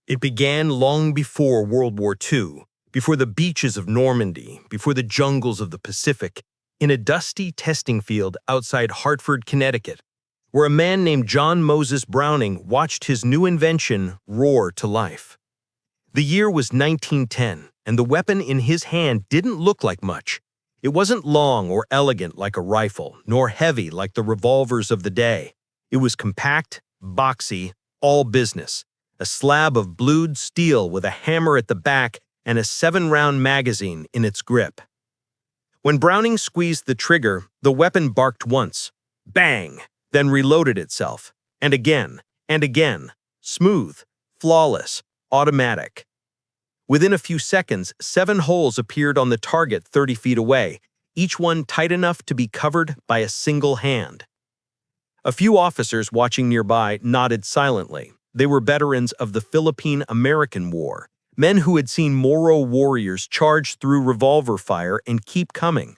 It began long before World War II, before the beaches of Normandy, before the jungles of the Pacific, in a dusty testing field outside Hartford, Connecticut, where a man named John Moses Browning watched his new invention roar to life. The year was 1910, and the weapon in his hand didn't look like much. It wasn't long or elegant like a rifle, nor heavy like the revolvers of the day. It was compact, boxy, all business. A slab of blued steel with a hammer at the back and a 7-round magazine in its grip. When Browning squeezed the trigger, the weapon barked once, bang, then reloaded itself, and again, smooth, flawless, automatic. Within a few seconds, 7 holes appeared on the target 30 feet away, each one tight enough to be covered by a single hand. A few officers watching nearby nodded silently. They were veterans of the Philippine-American War, men who had seen Moro warriors charge through revolver fire and keep coming.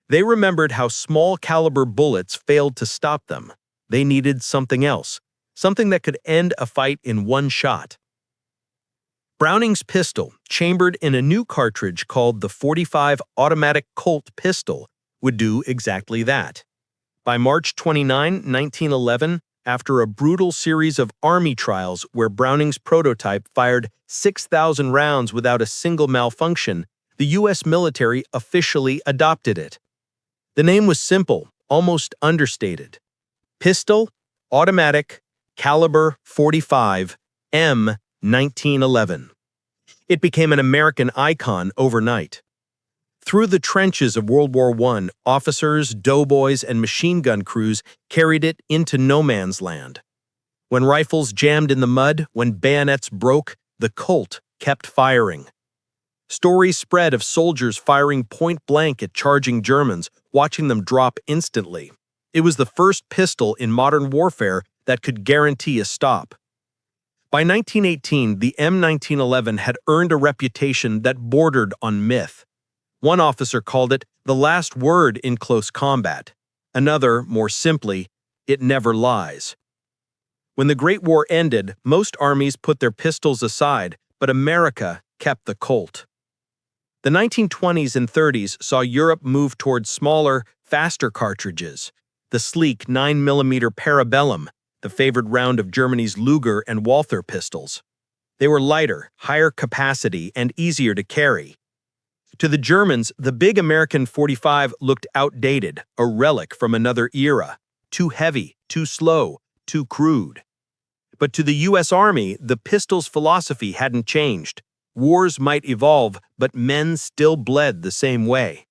They remembered how small-caliber bullets failed to stop them. They needed something else, something that could end a fight in one shot. Browning's pistol, chambered in a new cartridge called the .45 automatic Colt pistol, would do exactly that. By March 29, 1911, after a brutal series of Army trials where Browning's prototype fired 6,000 rounds without a single malfunction, the U.S. military officially adopted it. The name was simple, almost understated. Pistol, Automatic, Caliber .45, M1911. It became an American icon overnight. Through the trenches of World War I, officers, doughboys, and machine gun crews carried it into no man's land. When rifles jammed in the mud, when bayonets broke, the Colt kept firing. Stories spread of soldiers firing point-blank at charging Germans, watching them drop instantly. It was the first pistol in modern warfare that could guarantee a stop. By 1918, the M1911 had earned a reputation that bordered on myth. One officer called it the last word in close combat. Another, more simply, it never lies. When the Great War ended, most armies put their pistols aside, but America kept the Colt. The 1920s and 30s saw Europe move toward smaller, faster cartridges. The sleek 9mm Parabellum, the favored round of Germany's Luger and Walther pistols. They were lighter, higher capacity, and easier to carry. To the Germans, the big American .45 looked outdated, a relic from another era. Too heavy, too slow, too crude. But to the U.S. Army, the pistol's philosophy hadn't changed. Wars might evolve, but men still bled the same way.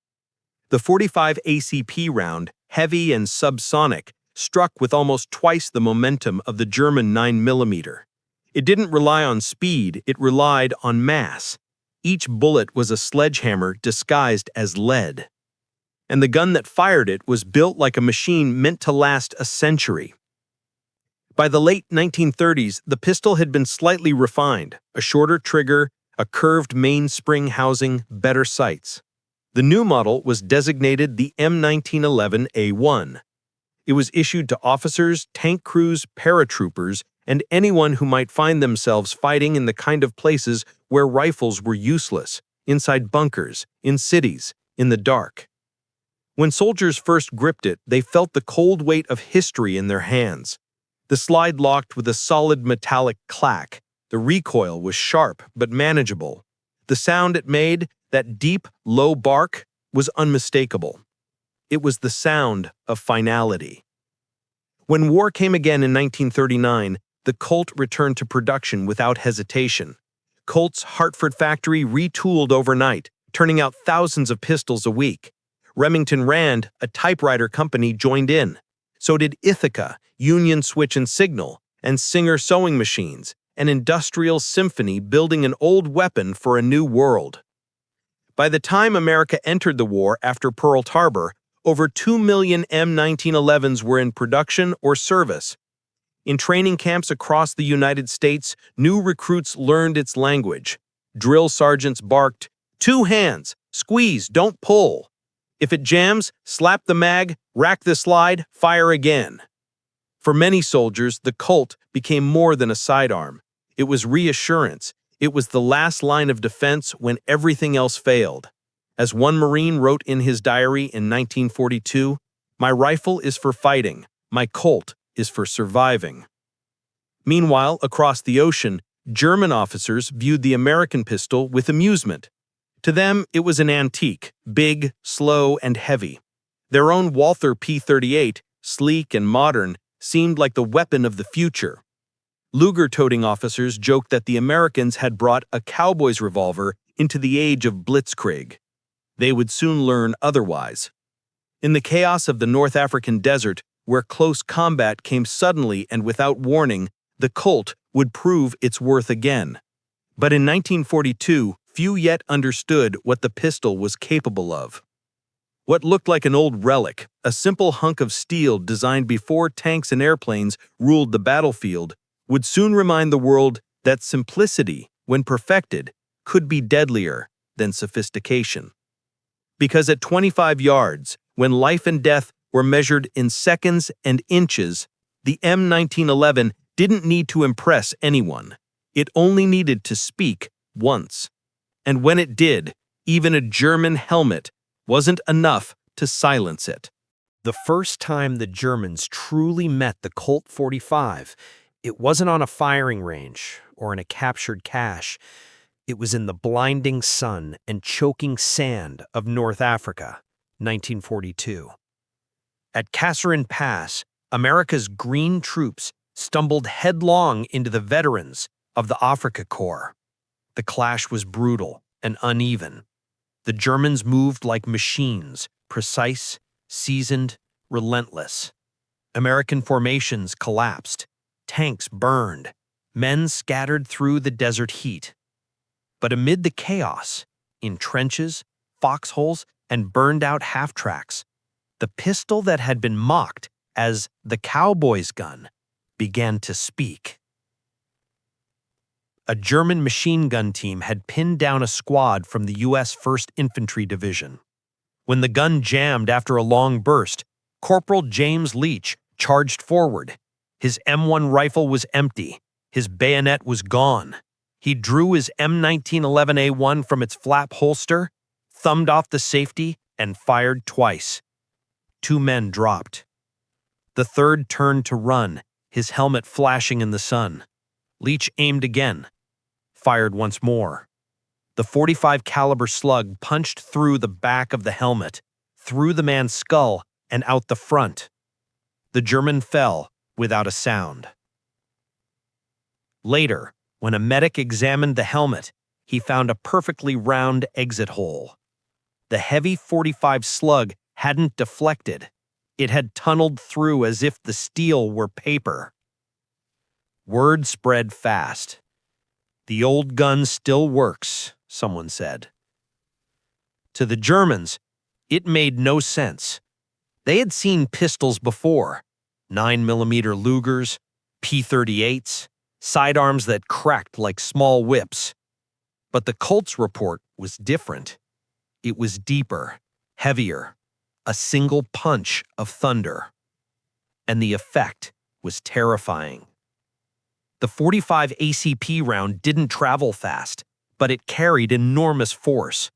The .45 ACP round, heavy and subsonic, struck with almost twice the momentum of the German 9mm. It didn't rely on speed, it relied on mass. Each bullet was a sledgehammer disguised as lead. And the gun that fired it was built like a machine meant to last a century. By the late 1930s, the pistol had been slightly refined, a shorter trigger, a curved mainspring housing, better sights. The new model was designated the M1911A1. It was issued to officers, tank crews, paratroopers, and anyone who might find themselves fighting in the kind of places where rifles were useless, inside bunkers, in cities, in the dark. When soldiers first gripped it, they felt the cold weight of history in their hands. The slide locked with a solid metallic clack. The recoil was sharp but manageable. The sound it made, that deep, low bark, was unmistakable. It was the sound of finality. When war came again in 1939, the Colt returned to production without hesitation. Colt's Hartford factory retooled overnight, turning out thousands of pistols a week. Remington Rand, a typewriter company, joined in. So did Ithaca, Union Switch and Signal, and Singer sewing machines, an industrial symphony building an old weapon for a new world. By the time America entered the war after Pearl Harbor, over 2 million M1911s were in production or service. In training camps across the United States, new recruits learned its language. Drill sergeants barked, "2 hands, squeeze, don't pull. If it jams, slap the mag, rack the slide, fire again." For many soldiers, the Colt became more than a sidearm. It was reassurance. It was the last line of defense when everything else failed. As one Marine wrote in his diary in 1942, "My rifle is for fighting. My Colt is for surviving." Meanwhile, across the ocean, German officers viewed the American pistol with amusement. To them, it was an antique, big, slow, and heavy. Their own Walther P-38, sleek and modern, seemed like the weapon of the future. Luger-toting officers joked that the Americans had brought a cowboy's revolver into the age of blitzkrieg. They would soon learn otherwise. In the chaos of the North African desert, where close combat came suddenly and without warning, the Colt would prove its worth again. But in 1942, few yet understood what the pistol was capable of. What looked like an old relic, a simple hunk of steel designed before tanks and airplanes ruled the battlefield, would soon remind the world that simplicity, when perfected, could be deadlier than sophistication. Because at 25 yards, when life and death were measured in seconds and inches, the M1911 didn't need to impress anyone. It only needed to speak once. And when it did, even a German helmet wasn't enough to silence it. The first time the Germans truly met the Colt 45, it wasn't on a firing range or in a captured cache. It was in the blinding sun and choking sand of North Africa, 1942. At Kasserine Pass, America's green troops stumbled headlong into the veterans of the Afrika Korps. The clash was brutal and uneven. The Germans moved like machines, precise, seasoned, relentless. American formations collapsed. Tanks burned. Men scattered through the desert heat. But amid the chaos, in trenches, foxholes, and burned-out half-tracks, the pistol that had been mocked as the cowboy's gun began to speak. A German machine gun team had pinned down a squad from the U.S. 1st Infantry Division. When the gun jammed after a long burst, Corporal James Leach charged forward. His M1 rifle was empty. His bayonet was gone. He drew his M1911A1 from its flap holster, thumbed off the safety, and fired twice. 2 men dropped. The third turned to run, his helmet flashing in the sun. Leach aimed again, fired once more. The .45 caliber slug punched through the back of the helmet, through the man's skull, and out the front. The German fell without a sound. Later, when a medic examined the helmet, he found a perfectly round exit hole. The heavy .45 slug hadn't deflected. It had tunneled through as if the steel were paper. Word spread fast. "The old gun still works," someone said. To the Germans, it made no sense. They had seen pistols before, 9mm Lugers, P-38s, sidearms that cracked like small whips. But the Colt's report was different. It was deeper, heavier, a single punch of thunder. And the effect was terrifying. The .45 ACP round didn't travel fast, but it carried enormous force.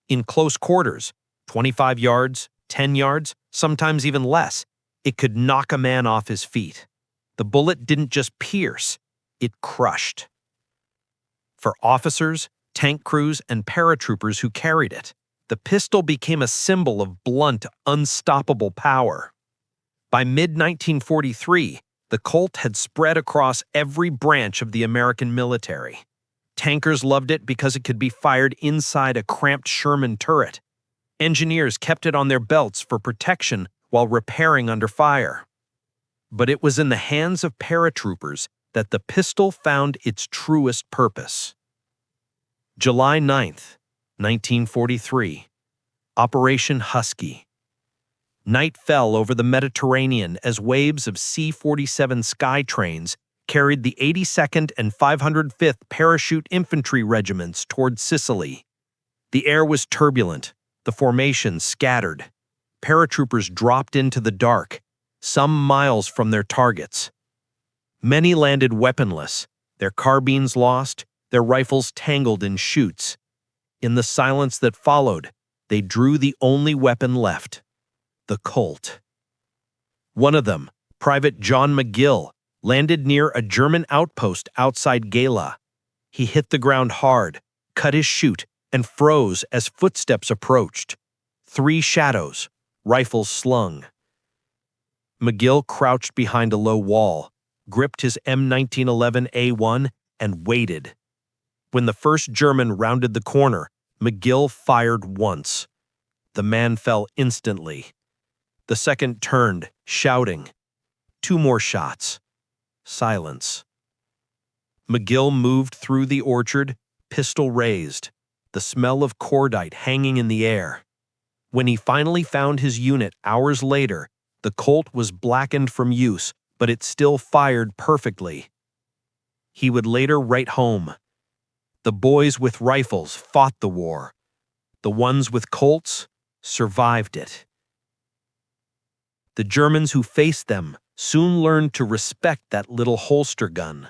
In close quarters, 25 yards, 10 yards, sometimes even less, it could knock a man off his feet. The bullet didn't just pierce, it crushed. For officers, tank crews, and paratroopers who carried it, the pistol became a symbol of blunt, unstoppable power. By mid-1943, the Colt had spread across every branch of the American military. Tankers loved it because it could be fired inside a cramped Sherman turret. Engineers kept it on their belts for protection while repairing under fire. But it was in the hands of paratroopers that the pistol found its truest purpose. July 9th, 1943. Operation Husky. Night fell over the Mediterranean as waves of C-47 Sky trains carried the 82nd and 505th Parachute Infantry Regiments toward Sicily. The air was turbulent, the formations scattered. Paratroopers dropped into the dark, some miles from their targets. Many landed weaponless, their carbines lost, their rifles tangled in chutes. In the silence that followed, they drew the only weapon left, the Colt. One of them, Private John McGill, landed near a German outpost outside Gela. He hit the ground hard, cut his chute, and froze as footsteps approached. 3 shadows, rifles slung. McGill crouched behind a low wall, gripped his M1911A1, and waited. When the first German rounded the corner, McGill fired once. The man fell instantly. The second turned, shouting. 2 more shots. Silence. McGill moved through the orchard, pistol raised, the smell of cordite hanging in the air. When he finally found his unit hours later, the Colt was blackened from use, but it still fired perfectly. He would later write home. The boys with rifles fought the war. The ones with Colts survived it. The Germans who faced them soon learned to respect that little holster gun.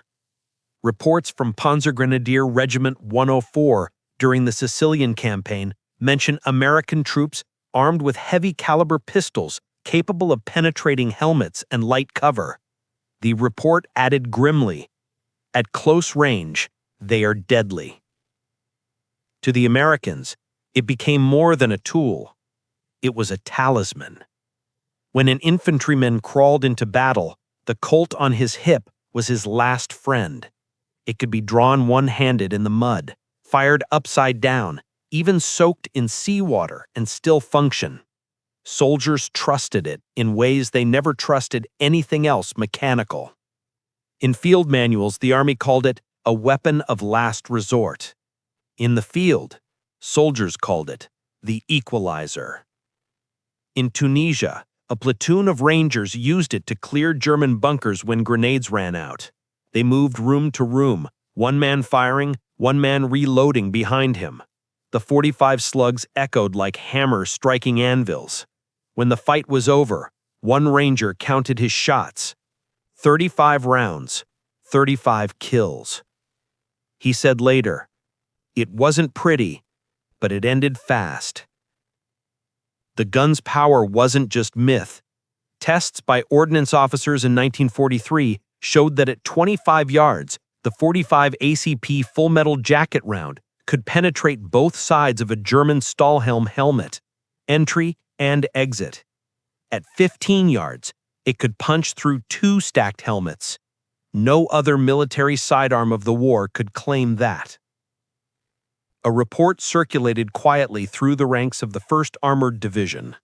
Reports from Panzergrenadier Regiment 104 during the Sicilian campaign mention American troops armed with heavy-caliber pistols capable of penetrating helmets and light cover. The report added grimly, "At close range, they are deadly." To the Americans, it became more than a tool. It was a talisman. When an infantryman crawled into battle, the Colt on his hip was his last friend. It could be drawn one-handed in the mud, fired upside down, even soaked in seawater and still function. Soldiers trusted it in ways they never trusted anything else mechanical. In field manuals, the Army called it a weapon of last resort. In the field, soldiers called it the equalizer. In Tunisia, a platoon of Rangers used it to clear German bunkers when grenades ran out. They moved room to room, one man firing, one man reloading behind him. The 45 slugs echoed like hammers striking anvils. When the fight was over, one Ranger counted his shots. 35 rounds, 35 kills. He said later, "It wasn't pretty, but it ended fast." The gun's power wasn't just myth. Tests by ordnance officers in 1943 showed that at 25 yards, the 45 ACP full metal jacket round could penetrate both sides of a German Stahlhelm helmet, entry and exit. At 15 yards, it could punch through 2 stacked helmets. No other military sidearm of the war could claim that. A report circulated quietly through the ranks of the 1st Armored Division.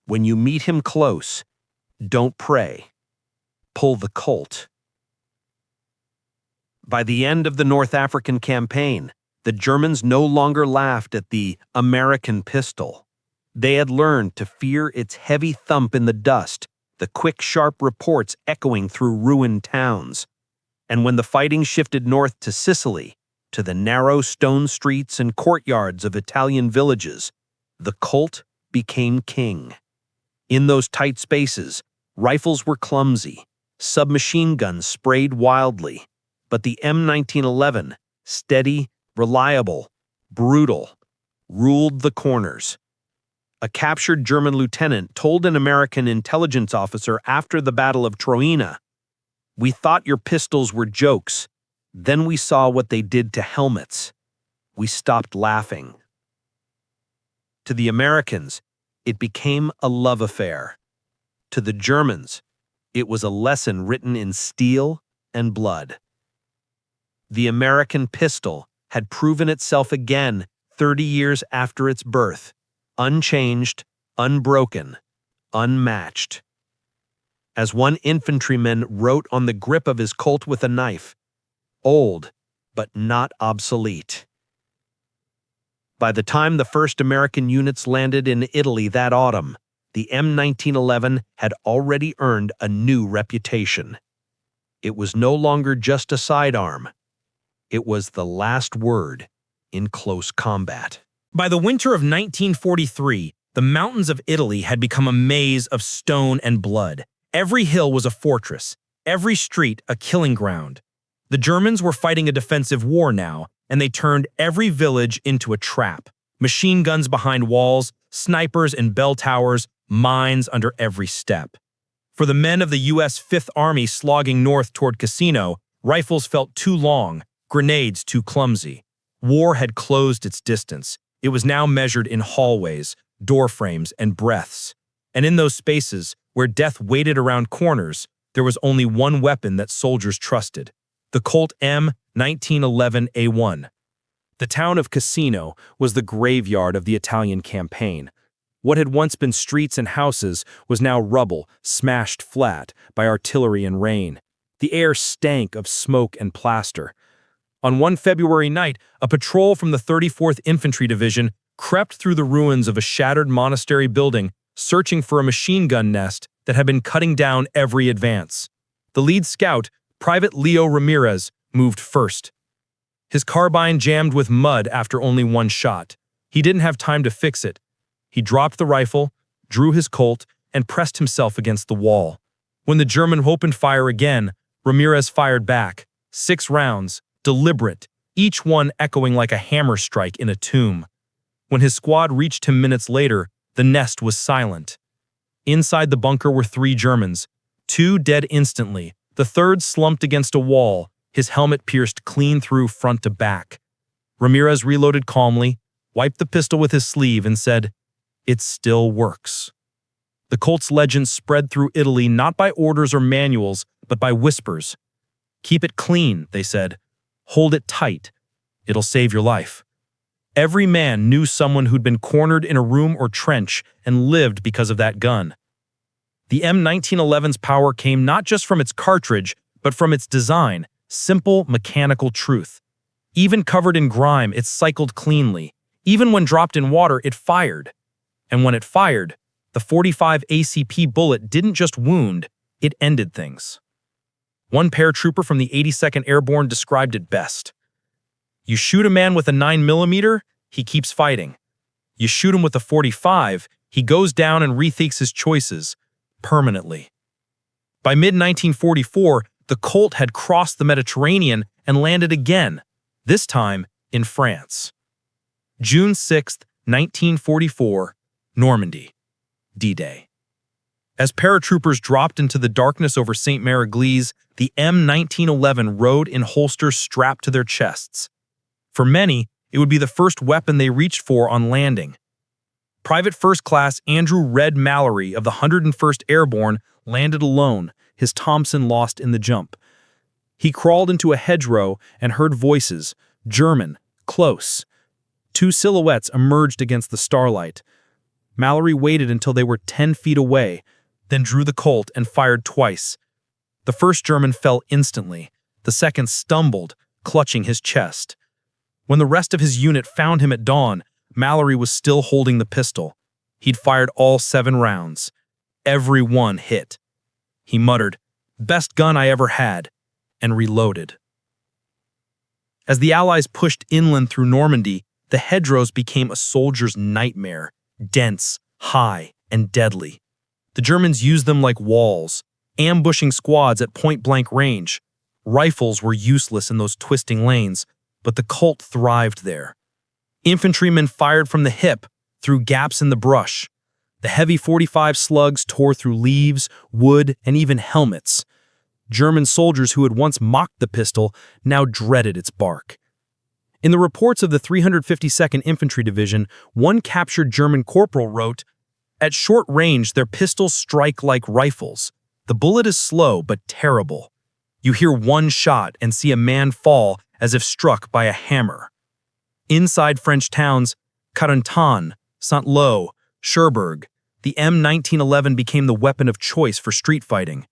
When you meet him close, don't pray. Pull the Colt. By the end of the North African campaign, the Germans no longer laughed at the American pistol. They had learned to fear its heavy thump in the dust, the quick, sharp reports echoing through ruined towns. And when the fighting shifted north to Sicily, to the narrow stone streets and courtyards of Italian villages, the Colt became king. In those tight spaces, rifles were clumsy, submachine guns sprayed wildly, but the M1911, steady, reliable, brutal, ruled the corners. A captured German lieutenant told an American intelligence officer after the Battle of Troina, "We thought your pistols were jokes. Then we saw what they did to helmets. We stopped laughing." To the Americans, it became a love affair. To the Germans, it was a lesson written in steel and blood. The American pistol had proven itself again 30 years after its birth, unchanged, unbroken, unmatched. As one infantryman wrote on the grip of his Colt with a knife, "Old, but not obsolete." By the time the first American units landed in Italy that autumn, the M1911 had already earned a new reputation. It was no longer just a sidearm. It was the last word in close combat. By the winter of 1943, the mountains of Italy had become a maze of stone and blood. Every hill was a fortress, every street a killing ground. The Germans were fighting a defensive war now, and they turned every village into a trap. Machine guns behind walls, snipers in bell towers, mines under every step. For the men of the U.S. Fifth Army slogging north toward Cassino, rifles felt too long, grenades too clumsy. War had closed its distance. It was now measured in hallways, doorframes, and breaths. And in those spaces, where death waited around corners, there was only one weapon that soldiers trusted: the Colt M1911A1. The town of Cassino was the graveyard of the Italian campaign. What had once been streets and houses was now rubble, smashed flat by artillery and rain. The air stank of smoke and plaster. On one February night, a patrol from the 34th Infantry Division crept through the ruins of a shattered monastery building, searching for a machine gun nest that had been cutting down every advance. The lead scout, Private Leo Ramirez, moved first. His carbine jammed with mud after only one shot. He didn't have time to fix it. He dropped the rifle, drew his Colt, and pressed himself against the wall. When the German opened fire again, Ramirez fired back. 6 rounds, deliberate, each one echoing like a hammer strike in a tomb. When his squad reached him minutes later, the nest was silent. Inside the bunker were 3 Germans, 2 dead instantly, the third slumped against a wall, his helmet pierced clean through front to back. Ramirez reloaded calmly, wiped the pistol with his sleeve, and said, "It still works." The Colt's legend spread through Italy not by orders or manuals, but by whispers. "Keep it clean," they said. "Hold it tight. It'll save your life." Every man knew someone who'd been cornered in a room or trench and lived because of that gun. The M1911's power came not just from its cartridge, but from its design, simple mechanical truth. Even covered in grime, it cycled cleanly. Even when dropped in water, it fired. And when it fired, the .45 ACP bullet didn't just wound, it ended things. One paratrooper from the 82nd Airborne described it best. "You shoot a man with a 9mm, he keeps fighting. You shoot him with a .45, he goes down and rethinks his choices, permanently." By mid-1944, the Colt had crossed the Mediterranean and landed again, this time in France. June 6, 1944, Normandy, D-Day. As paratroopers dropped into the darkness over St. Mary-Église, the M1911 rode in holsters strapped to their chests. For many, it would be the first weapon they reached for on landing. Private First Class Andrew "Red" Mallory of the 101st Airborne landed alone, his Thompson lost in the jump. He crawled into a hedgerow and heard voices, German, close. 2 silhouettes emerged against the starlight. Mallory waited until they were 10 feet away, then drew the Colt and fired twice. The first German fell instantly. The second stumbled, clutching his chest. When the rest of his unit found him at dawn, Mallory was still holding the pistol. He'd fired all 7 rounds. Every one hit. He muttered, "Best gun I ever had," and reloaded. As the Allies pushed inland through Normandy, the hedgerows became a soldier's nightmare, dense, high, and deadly. The Germans used them like walls, ambushing squads at point-blank range. Rifles were useless in those twisting lanes, but the Colt thrived there. Infantrymen fired from the hip, through gaps in the brush. The heavy .45 slugs tore through leaves, wood, and even helmets. German soldiers who had once mocked the pistol now dreaded its bark. In the reports of the 352nd Infantry Division, one captured German corporal wrote, "At short range, their pistols strike like rifles. The bullet is slow but terrible. You hear one shot and see a man fall as if struck by a hammer." Inside French towns, Carentan, Saint-Lô, Cherbourg, the M1911 became the weapon of choice for street fighting.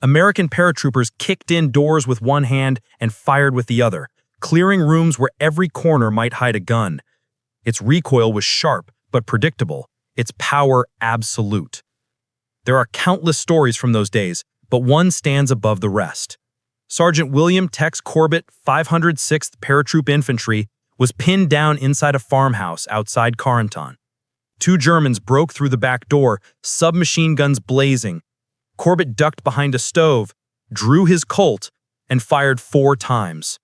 American paratroopers kicked in doors with one hand and fired with the other, clearing rooms where every corner might hide a gun. Its recoil was sharp but predictable, its power absolute. There are countless stories from those days, but one stands above the rest. Sergeant William Tex Corbett, 506th Paratroop Infantry, was pinned down inside a farmhouse outside Carentan. 2 Germans broke through the back door, submachine guns blazing. Corbett ducked behind a stove, drew his Colt, and fired 4 times.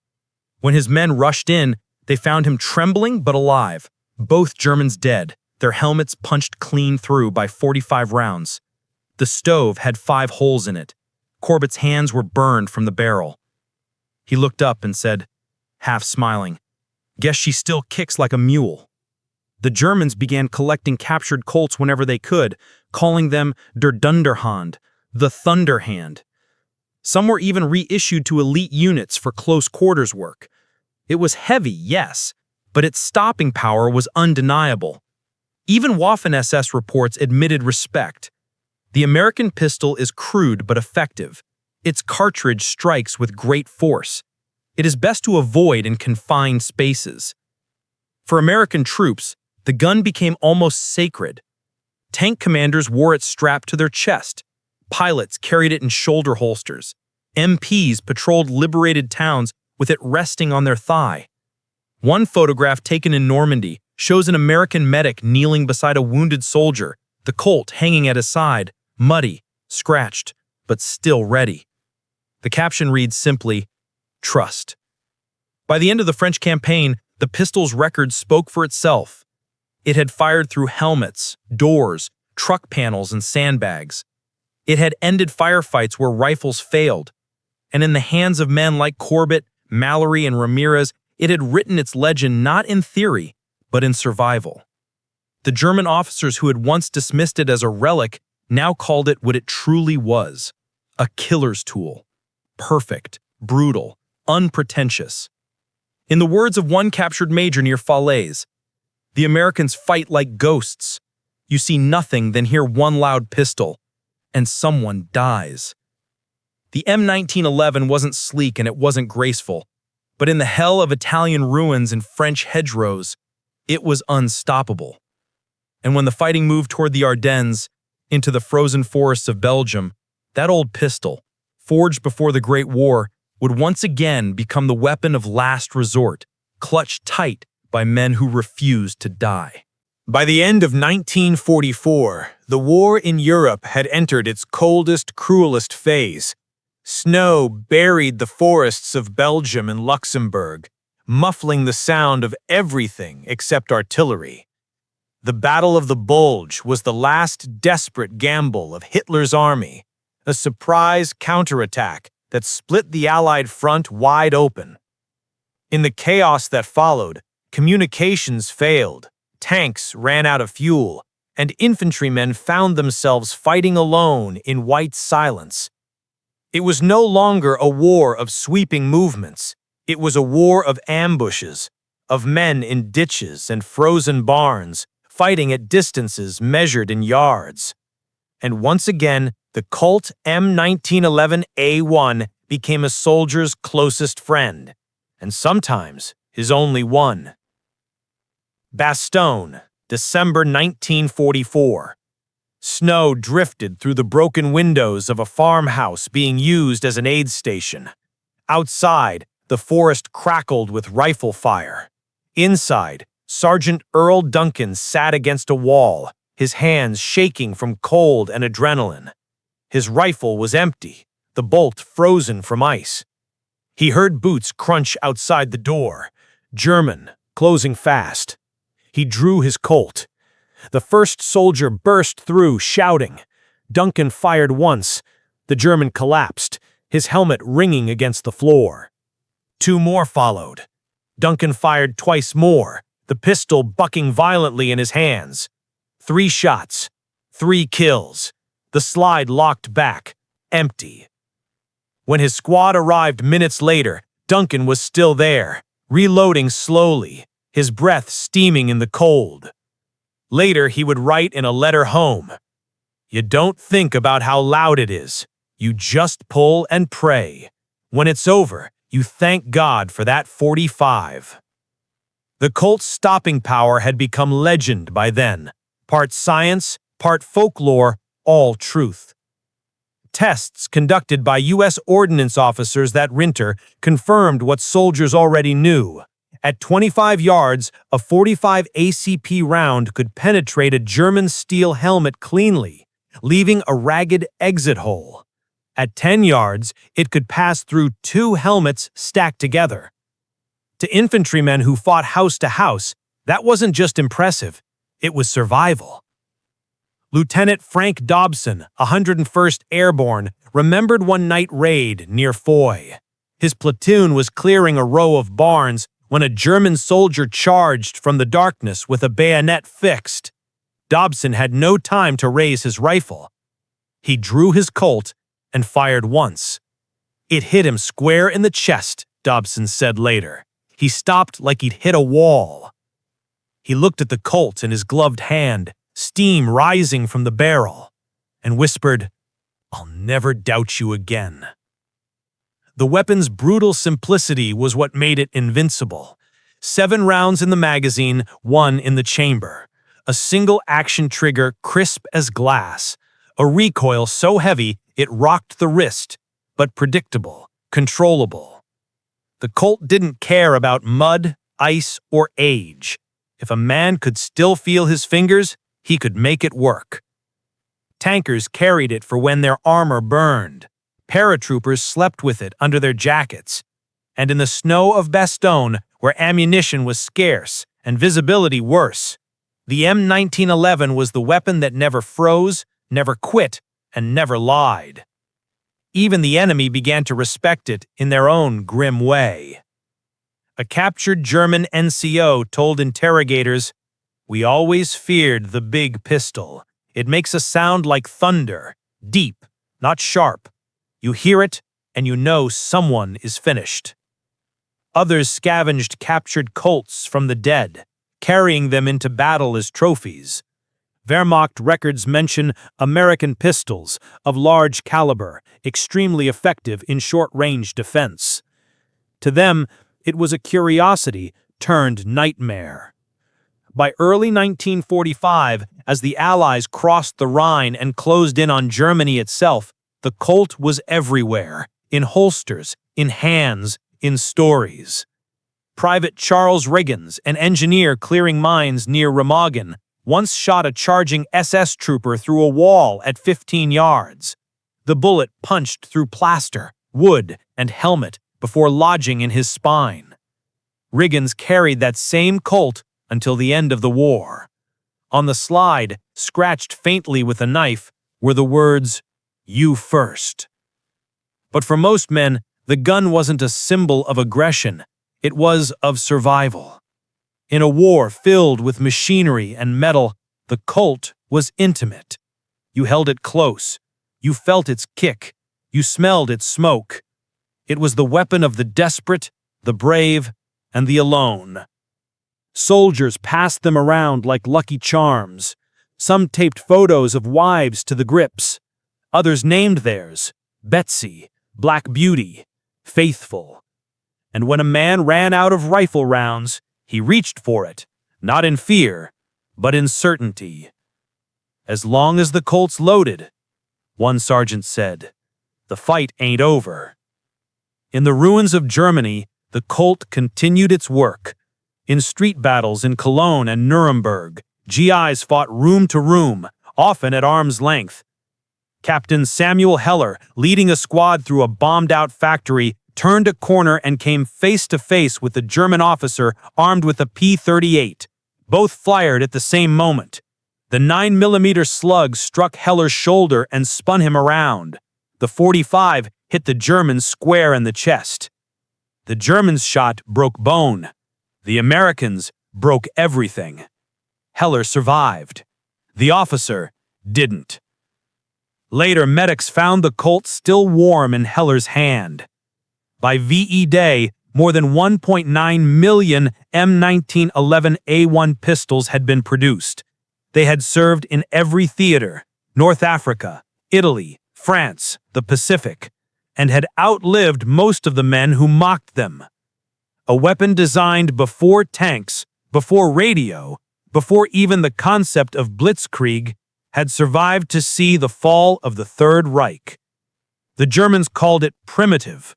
When his men rushed in, they found him trembling but alive, both Germans dead, their helmets punched clean through by 45 rounds. The stove had 5 holes in it. Corbett's hands were burned from the barrel. He looked up and said, half smiling, "Guess she still kicks like a mule." The Germans began collecting captured Colts whenever they could, calling them der Dunderhand, the Thunder Hand. Some were even reissued to elite units for close quarters work. It was heavy, yes, but its stopping power was undeniable. Even Waffen-SS reports admitted respect. The American pistol is crude but effective. Its cartridge strikes with great force. It is best to avoid in confined spaces. For American troops, the gun became almost sacred. Tank commanders wore it strapped to their chest. Pilots carried it in shoulder holsters. MPs patrolled liberated towns with it resting on their thigh. One photograph taken in Normandy shows an American medic kneeling beside a wounded soldier, the Colt hanging at his side, muddy, scratched, but still ready. The caption reads simply, "Trust." By the end of the French campaign, the pistol's record spoke for itself. It had fired through helmets, doors, truck panels, and sandbags. It had ended firefights where rifles failed. And in the hands of men like Corbett, Mallory, and Ramirez, it had written its legend not in theory, but in survival. The German officers who had once dismissed it as a relic now called it what it truly was, a killer's tool. Perfect, brutal, unpretentious. In the words of one captured major near Falaise, "The Americans fight like ghosts. You see nothing, then hear one loud pistol, and someone dies." The M1911 wasn't sleek and it wasn't graceful, but in the hell of Italian ruins and French hedgerows, it was unstoppable. And when the fighting moved toward the Ardennes, into the frozen forests of Belgium, that old pistol, forged before the Great War, would once again become the weapon of last resort, clutched tight by men who refused to die. By the end of 1944, the war in Europe had entered its coldest, cruelest phase. Snow buried the forests of Belgium and Luxembourg, muffling the sound of everything except artillery. The Battle of the Bulge was the last desperate gamble of Hitler's army, a surprise counterattack that split the Allied front wide open. In the chaos that followed, communications failed, tanks ran out of fuel, and infantrymen found themselves fighting alone in white silence. It was no longer a war of sweeping movements. It was a war of ambushes, of men in ditches and frozen barns, fighting at distances measured in yards. And once again, the Colt M1911A1 became a soldier's closest friend, and sometimes his only one. Bastogne, December 1944. Snow drifted through the broken windows of a farmhouse being used as an aid station. Outside, the forest crackled with rifle fire. Inside, Sergeant Earl Duncan sat against a wall, his hands shaking from cold and adrenaline. His rifle was empty, the bolt frozen from ice. He heard boots crunch outside the door, German, closing fast. He drew his Colt. The first soldier burst through, shouting. Duncan fired once. The German collapsed, his helmet ringing against the floor. 2 more followed. Duncan fired twice more, the pistol bucking violently in his hands. 3 shots, 3 kills. The slide locked back, empty. When his squad arrived minutes later, Duncan was still there, reloading slowly, his breath steaming in the cold. Later, he would write in a letter home, "You don't think about how loud it is. You just pull and pray. When it's over, you thank God for that 45. The Colt's stopping power had become legend by then, part science, part folklore, all truth. Tests conducted by U.S. ordnance officers that winter confirmed what soldiers already knew. At 25 yards, a .45 ACP round could penetrate a German steel helmet cleanly, leaving a ragged exit hole. At 10 yards, it could pass through 2 helmets stacked together. To infantrymen who fought house to house, that wasn't just impressive, it was survival. Lieutenant Frank Dobson, 101st Airborne, remembered one night raid near Foy. His platoon was clearing a row of barns when a German soldier charged from the darkness with a bayonet fixed. Dobson had no time to raise his rifle. He drew his Colt and fired once. It hit him square in the chest, Dobson said later. He stopped like he'd hit a wall. He looked at the Colt in his gloved hand, steam rising from the barrel, and whispered, "I'll never doubt you again." The weapon's brutal simplicity was what made it invincible. 7 rounds in the magazine, 1 in the chamber. A single action trigger crisp as glass. A recoil so heavy it rocked the wrist, but predictable, controllable. The Colt didn't care about mud, ice, or age. If a man could still feel his fingers, he could make it work. Tankers carried it for when their armor burned. Paratroopers slept with it under their jackets. And in the snow of Bastogne, where ammunition was scarce and visibility worse, the M1911 was the weapon that never froze, never quit, and never lied. Even the enemy began to respect it in their own grim way. A captured German NCO told interrogators, "We always feared the big pistol. It makes a sound like thunder, deep, not sharp. You hear it, and you know someone is finished." Others scavenged captured Colts from the dead, carrying them into battle as trophies. Wehrmacht records mention American pistols of large caliber, extremely effective in short-range defense. To them, it was a curiosity turned nightmare. By early 1945, as the Allies crossed the Rhine and closed in on Germany itself, the Colt was everywhere, in holsters, in hands, in stories. Private Charles Riggins, an engineer clearing mines near Remagen, once shot a charging SS trooper through a wall at 15 yards. The bullet punched through plaster, wood, and helmet before lodging in his spine. Riggins carried that same Colt until the end of the war. On the slide, scratched faintly with a knife, were the words, "You first." But for most men, the gun wasn't a symbol of aggression, it was of survival. In a war filled with machinery and metal, the Colt was intimate. You held it close. You felt its kick. You smelled its smoke. It was the weapon of the desperate, the brave, and the alone. Soldiers passed them around like lucky charms. Some taped photos of wives to the grips. Others named theirs, Betsy, Black Beauty, Faithful. And when a man ran out of rifle rounds, he reached for it, not in fear, but in certainty. "As long as the Colt's loaded," one sergeant said, "the fight ain't over." In the ruins of Germany, the Colt continued its work. In street battles in Cologne and Nuremberg, GIs fought room to room, often at arm's length. Captain Samuel Heller, leading a squad through a bombed-out factory, turned a corner and came face-to-face with a German officer armed with a P-38. Both fired at the same moment. The 9mm slug struck Heller's shoulder and spun him around. The .45 hit the German square in the chest. The Germans' shot broke bone. The Americans broke everything. Heller survived. The officer didn't. Later, medics found the Colt still warm in Heller's hand. By VE Day, more than 1.9 million M1911A1 pistols had been produced. They had served in every theater, North Africa, Italy, France, the Pacific, and had outlived most of the men who mocked them. A weapon designed before tanks, before radio, before even the concept of blitzkrieg, had survived to see the fall of the Third Reich. The Germans called it primitive.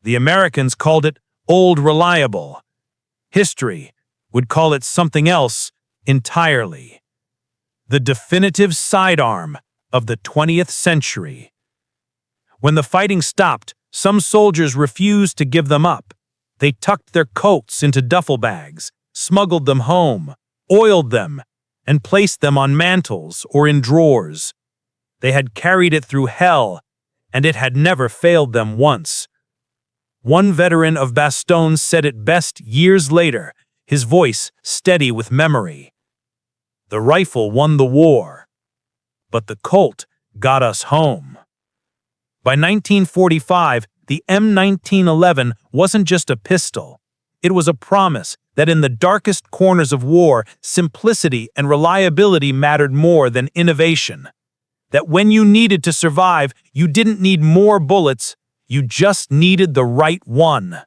The Americans called it old reliable. History would call it something else entirely. The definitive sidearm of the 20th century. When the fighting stopped, some soldiers refused to give them up. They tucked their coats into duffel bags, smuggled them home, oiled them, and placed them on mantles or in drawers. They had carried it through hell, and it had never failed them once. One veteran of Bastogne said it best years later, his voice steady with memory. "The rifle won the war, but the Colt got us home." By 1945, the M1911 wasn't just a pistol. It was a promise that in the darkest corners of war, simplicity and reliability mattered more than innovation. That when you needed to survive, you didn't need more bullets, you just needed the right one.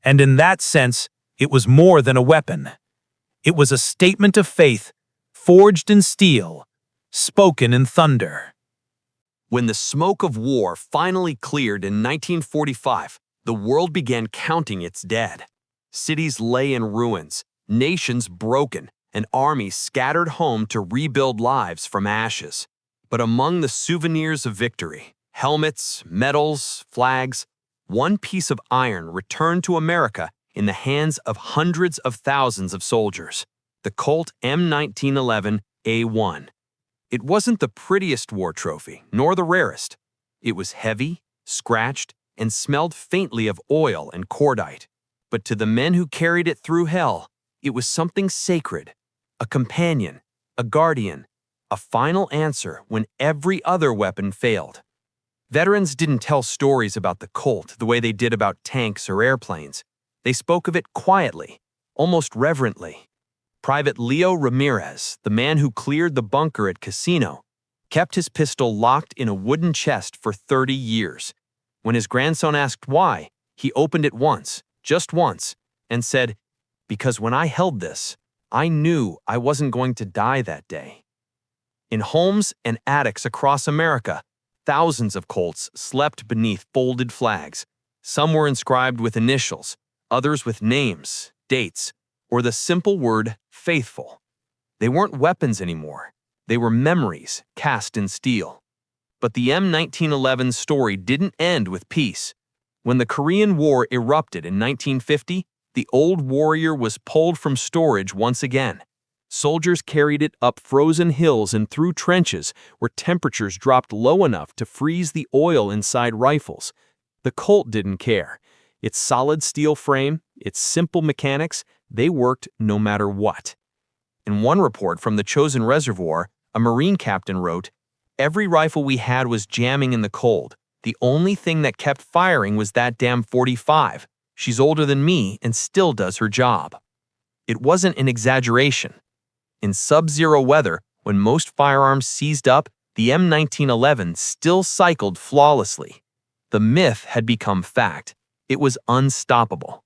And in that sense, it was more than a weapon. It was a statement of faith, forged in steel, spoken in thunder. When the smoke of war finally cleared in 1945, the world began counting its dead. Cities lay in ruins, nations broken, and armies scattered home to rebuild lives from ashes. But among the souvenirs of victory, helmets, medals, flags, one piece of iron returned to America in the hands of hundreds of thousands of soldiers: the Colt M1911A1. It wasn't the prettiest war trophy, nor the rarest. It was heavy, scratched, and smelled faintly of oil and cordite. But to the men who carried it through hell, it was something sacred, a companion, a guardian, a final answer when every other weapon failed. Veterans didn't tell stories about the Colt the way they did about tanks or airplanes. They spoke of it quietly, almost reverently. Private Leo Ramirez, the man who cleared the bunker at Casino, kept his pistol locked in a wooden chest for 30 years. When his grandson asked why, he opened it once, just once, and said, "Because when I held this, I knew I wasn't going to die that day." In homes and attics across America, thousands of Colts slept beneath folded flags. Some were inscribed with initials, others with names, dates, or the simple word faithful. They weren't weapons anymore. They were memories cast in steel. But the M1911 story didn't end with peace. When the Korean War erupted in 1950, the old warrior was pulled from storage once again. Soldiers carried it up frozen hills and through trenches where temperatures dropped low enough to freeze the oil inside rifles. The Colt didn't care. Its solid steel frame, its simple mechanics, they worked no matter what. In one report from the Chosin Reservoir, a Marine captain wrote, "Every rifle we had was jamming in the cold. The only thing that kept firing was that damn 45. She's older than me and still does her job." It wasn't an exaggeration. In sub-zero weather, when most firearms seized up, the M1911 still cycled flawlessly. The myth had become fact. It was unstoppable.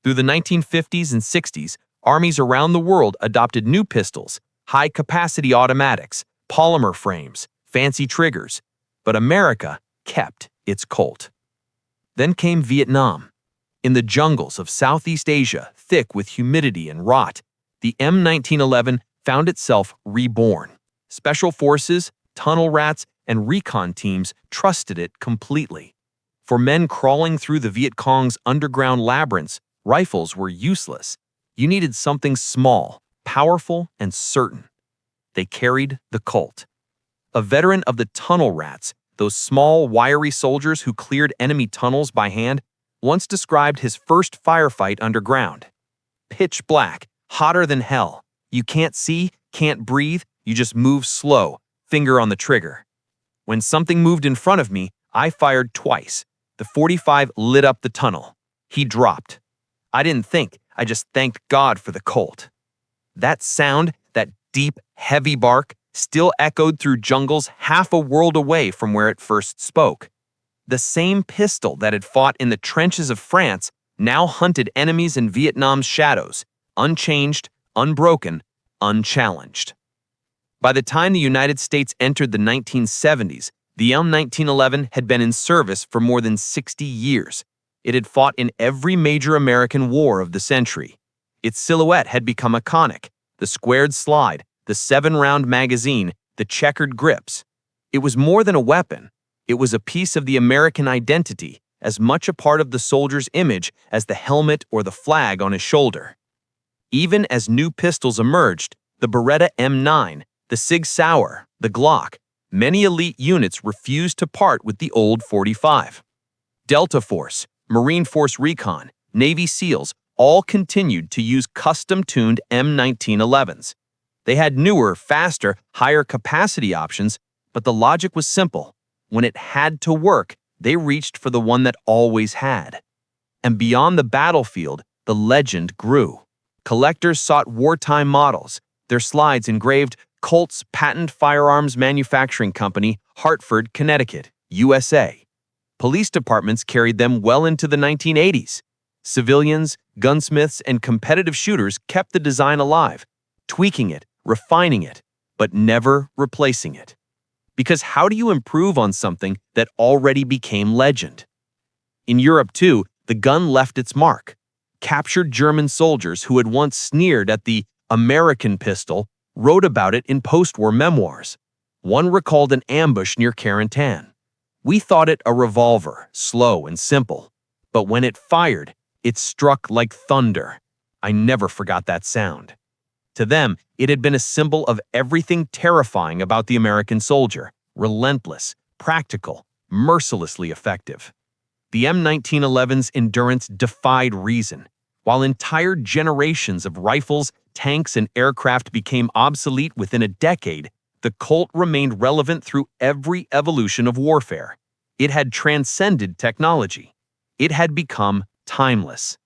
Through the 1950s and 60s, armies around the world adopted new pistols, high-capacity automatics, polymer frames, fancy triggers, but America kept its Colt. Then came Vietnam. In the jungles of Southeast Asia, thick with humidity and rot, the M1911 found itself reborn. Special forces, tunnel rats, and recon teams trusted it completely. For men crawling through the Viet Cong's underground labyrinths, rifles were useless. You needed something small, powerful, and certain. They carried the Colt. A veteran of the tunnel rats, those small, wiry soldiers who cleared enemy tunnels by hand, once described his first firefight underground. Pitch black, hotter than hell. You can't see, can't breathe, you just move slow, finger on the trigger. When something moved in front of me, I fired twice. The 45 lit up the tunnel. He dropped. I didn't think, I just thanked God for the Colt. That sound, that deep, heavy bark, still echoed through jungles half a world away from where it first spoke. The same pistol that had fought in the trenches of France now hunted enemies in Vietnam's shadows, unchanged, unbroken, unchallenged. By the time the United States entered the 1970s, the M1911 had been in service for more than 60 years. It had fought in every major American war of the century. Its silhouette had become iconic: the squared slide, the 7-round magazine, the checkered grips. It was more than a weapon. It was a piece of the American identity, as much a part of the soldier's image as the helmet or the flag on his shoulder. Even as new pistols emerged, the Beretta M9, the Sig Sauer, the Glock, many elite units refused to part with the old .45. Delta Force, Marine Force Recon, Navy SEALs all continued to use custom-tuned M1911s. They had newer, faster, higher capacity options, but the logic was simple. When it had to work, they reached for the one that always had. And beyond the battlefield, the legend grew. Collectors sought wartime models, their slides engraved Colt's Patent Firearms Manufacturing Company, Hartford, Connecticut, USA. Police departments carried them well into the 1980s. Civilians, gunsmiths, and competitive shooters kept the design alive, tweaking it, refining it, but never replacing it. Because how do you improve on something that already became legend? In Europe, too, the gun left its mark. Captured German soldiers who had once sneered at the American pistol wrote about it in post-war memoirs. One recalled an ambush near Carentan. We thought it a revolver, slow and simple. But when it fired, it struck like thunder. I never forgot that sound. To them, it had been a symbol of everything terrifying about the American soldier: relentless, practical, mercilessly effective. The M1911's endurance defied reason. While entire generations of rifles, tanks, and aircraft became obsolete within a decade, the Colt remained relevant through every evolution of warfare. It had transcended technology. It had become timeless.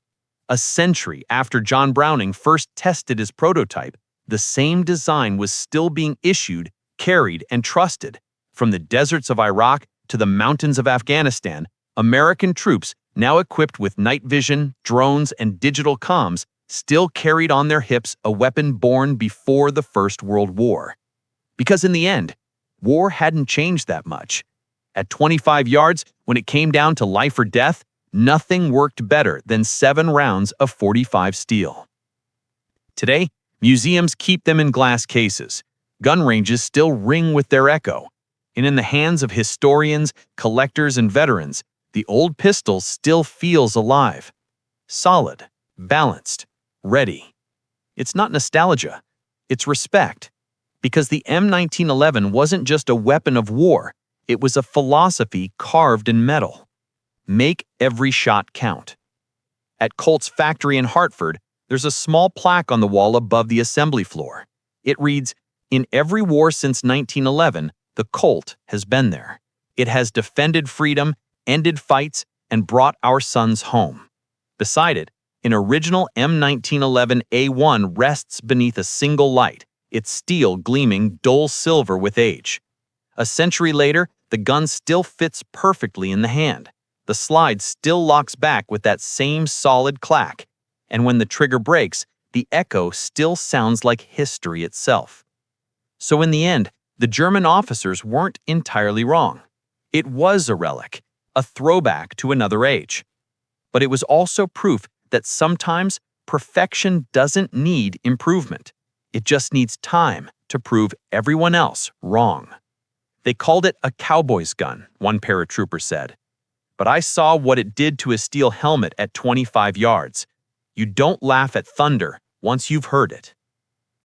A century after John Browning first tested his prototype, the same design was still being issued, carried, and trusted. From the deserts of Iraq to the mountains of Afghanistan, American troops, now equipped with night vision, drones, and digital comms, still carried on their hips a weapon born before the First World War. Because in the end, war hadn't changed that much. At 25 yards, when it came down to life or death, nothing worked better than 7 rounds of .45 steel. Today, museums keep them in glass cases. Gun ranges still ring with their echo. And in the hands of historians, collectors, and veterans, the old pistol still feels alive. Solid, balanced, ready. It's not nostalgia, it's respect. Because the M1911 wasn't just a weapon of war, it was a philosophy carved in metal. Make every shot count. At Colt's factory in Hartford, there's a small plaque on the wall above the assembly floor. It reads, "In every war since 1911, the Colt has been there. It has defended freedom, ended fights, and brought our sons home." Beside it, an original M1911A1 rests beneath a single light, its steel gleaming dull silver with age. A century later, the gun still fits perfectly in the hand. The slide still locks back with that same solid clack, and when the trigger breaks, the echo still sounds like history itself. So in the end, the German officers weren't entirely wrong. It was a relic, a throwback to another age. But it was also proof that sometimes perfection doesn't need improvement. It just needs time to prove everyone else wrong. They called it a cowboy's gun, one paratrooper said. But I saw what it did to a steel helmet at 25 yards. You don't laugh at thunder once you've heard it.